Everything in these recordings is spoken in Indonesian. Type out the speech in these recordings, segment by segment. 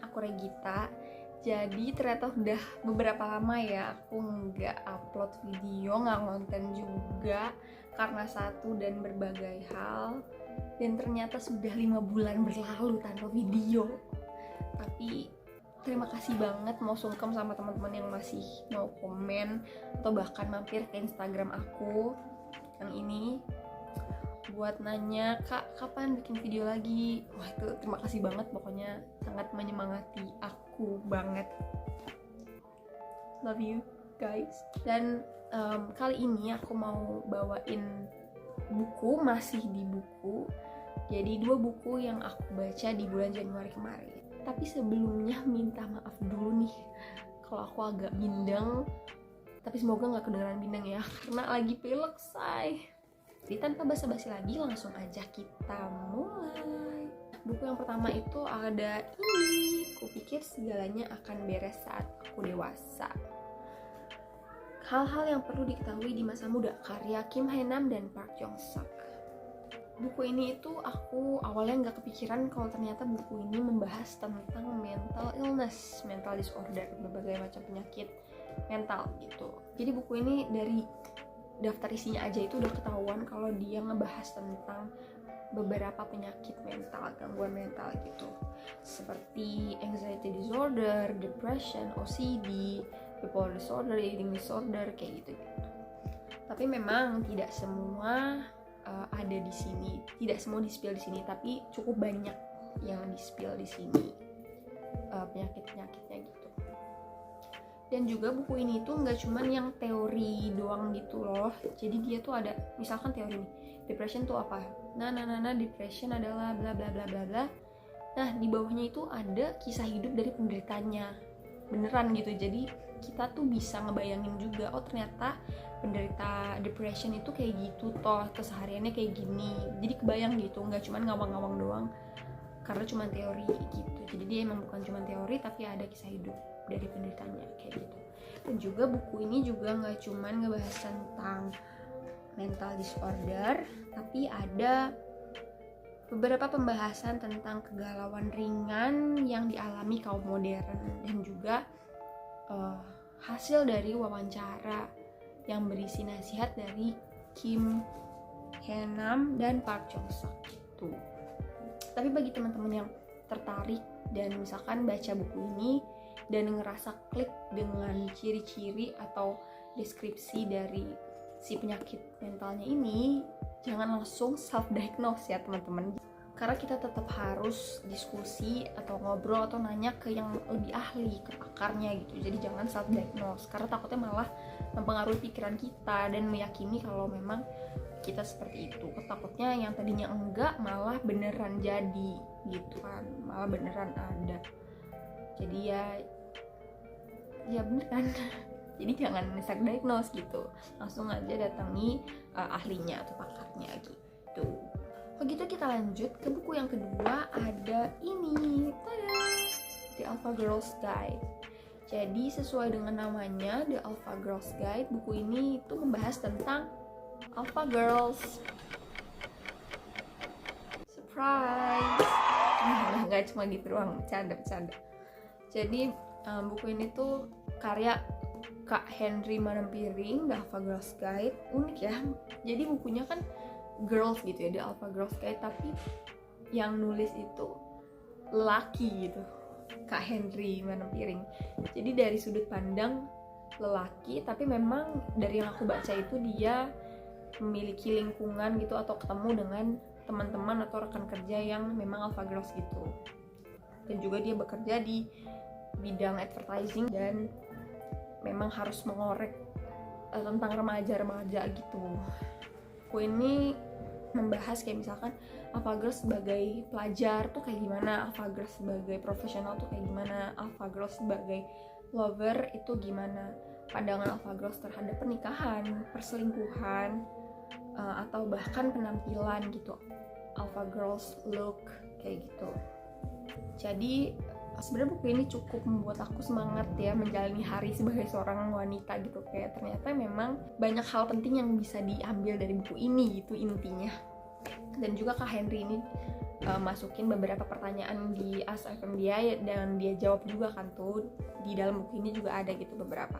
aku Regita. Jadi ternyata udah beberapa lama ya aku nggak upload video, nggak konten juga karena satu dan berbagai hal. Dan ternyata sudah 5 bulan berlalu tanpa video. Tapi terima kasih banget, mau sungkem sama teman-teman yang masih mau komen atau bahkan mampir ke Instagram aku yang ini buat nanya, Kak, kapan bikin video lagi? Wah, itu terima kasih banget, pokoknya sangat menyemangati aku banget. Love you guys. Dan kali ini aku mau bawain buku, masih di buku. Jadi 2 buku yang aku baca di bulan Januari kemarin. Tapi sebelumnya minta maaf dulu nih kalau aku agak bindeng. Tapi semoga nggak kedengeran bindeng ya, karena lagi pilek say. Jadi tanpa basa-basi lagi, langsung aja kita mulai. Buku yang pertama itu ada ini, Kupikir Segalanya Akan Beres Saat Aku Dewasa. Hal-hal yang perlu diketahui di masa muda, karya Kim Hae-nam dan Park Jong-suk. Buku ini itu aku awalnya nggak kepikiran kalau ternyata buku ini membahas tentang mental illness, mental disorder, berbagai macam penyakit mental gitu. Jadi buku ini dari daftar isinya aja itu udah ketahuan kalau dia ngebahas tentang beberapa penyakit mental, gangguan mental gitu, seperti anxiety disorder, depression, OCD, bipolar disorder, eating disorder, kayak gitu. Tapi memang tidak semua ada di sini, tidak semua di-spill di sini, tapi cukup banyak yang di-spill di sini penyakit-penyakitnya gitu. Dan juga buku ini tuh nggak cuman yang teori doang gitu loh. Jadi dia tuh ada, misalkan teori nih, depression tuh apa? Nah, depression adalah bla bla bla bla bla. Nah, di bawahnya itu ada kisah hidup dari penderitanya. Beneran gitu. Jadi kita tuh bisa ngebayangin juga, oh ternyata penderita depression itu kayak gitu toh, kesehariannya kayak gini. Jadi kebayang gitu, nggak cuman ngawang-ngawang doang karena cuma teori gitu. Jadi dia emang bukan cuma teori, tapi ada kisah hidup dari penderitanya kayak gitu. Dan juga buku ini juga nggak cuman ngebahas tentang mental disorder, tapi ada beberapa pembahasan tentang kegalauan ringan yang dialami kaum modern, dan juga hasil dari wawancara yang berisi nasihat dari Kim Hae-nam dan Park Jong-suk gitu. Tapi bagi teman-teman yang tertarik dan misalkan baca buku ini dan ngerasa klik dengan ciri-ciri atau deskripsi dari si penyakit mentalnya ini, jangan langsung self-diagnose ya teman-teman. Karena kita tetap harus diskusi atau ngobrol atau nanya ke yang lebih ahli, ke pakarnya gitu. Jadi jangan self-diagnose, karena takutnya malah mempengaruhi pikiran kita dan meyakini kalau memang kita seperti itu. Takutnya yang tadinya enggak malah beneran jadi gitu kan, malah beneran ada. Jadi ya bener kan. Jadi jangan self-diagnose gitu, langsung aja datangi ahlinya atau pakarnya gitu. Begitu kita lanjut ke buku yang kedua, ada ini, tada, The Alpha Girls Guide. Jadi sesuai dengan namanya, The Alpha Girls Guide, buku ini itu membahas tentang Alpha Girls. Surprise! Nggak cuma gitu doang, bercanda. Jadi buku ini tuh karya Kak Henry Manampiring, The Alpha Girls Guide. Unik ya, jadi bukunya kan girls gitu ya, The Alpha Girls Guide, tapi yang nulis itu lelaki gitu, Kak Henry Manampiring. Jadi dari sudut pandang lelaki, tapi memang dari yang aku baca itu dia memiliki lingkungan gitu atau ketemu dengan teman-teman atau rekan kerja yang memang Alpha Girls gitu. Dan juga dia bekerja di bidang advertising dan memang harus mengorek tentang remaja-remaja gitu. Buku ini membahas kayak misalkan Alpha Girls sebagai pelajar tuh kayak gimana, Alpha Girls sebagai profesional tuh kayak gimana, Alpha Girls sebagai lover itu gimana, pandangan Alpha Girls terhadap pernikahan, perselingkuhan, atau bahkan penampilan gitu, Alpha Girls look kayak gitu. Jadi sebenarnya buku ini cukup membuat aku semangat ya menjalani hari sebagai seorang wanita gitu. Kayak ternyata memang banyak hal penting yang bisa diambil dari buku ini gitu intinya. Dan juga Kak Henry ini masukin beberapa pertanyaan di Ask FMBI dan dia jawab juga kan tuh. Di dalam buku ini juga ada gitu beberapa.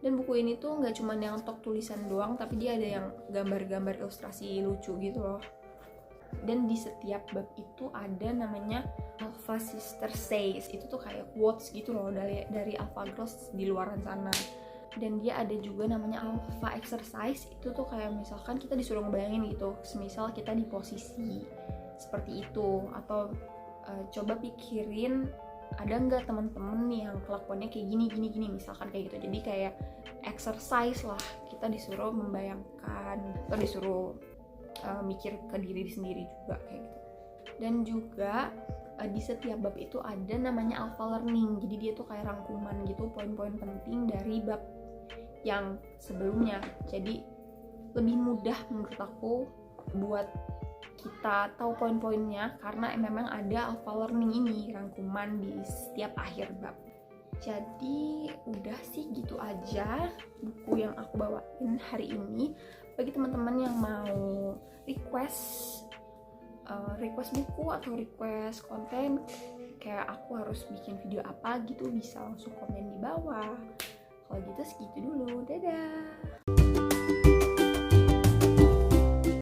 Dan buku ini tuh nggak cuma yang tok tulisan doang, tapi dia ada yang gambar-gambar ilustrasi lucu gitu loh. Dan di setiap bab itu ada namanya Alpha Sister Says, itu tuh kayak quotes gitu loh dari Alpha Girls di luaran sana. Dan dia ada juga namanya Alpha Exercise, itu tuh kayak misalkan kita disuruh ngebayangin gitu, semisal kita di posisi seperti itu, atau coba pikirin ada nggak teman-teman yang kelakuannya kayak gini misalkan kayak gitu. Jadi kayak exercise lah, kita disuruh membayangkan atau disuruh mikir ke diri sendiri juga kayak gitu. Dan juga di setiap bab itu ada namanya alpha learning, jadi dia tuh kayak rangkuman gitu poin-poin penting dari bab yang sebelumnya. Jadi lebih mudah menurut aku buat kita tahu poin-poinnya karena memang ada alpha learning ini, rangkuman di setiap akhir bab. Jadi udah sih gitu aja buku yang aku bawain hari ini. Bagi teman-teman yang mau request buku atau request konten kayak aku harus bikin video apa gitu, bisa langsung komen di bawah. Kalau gitu segitu dulu, dadah.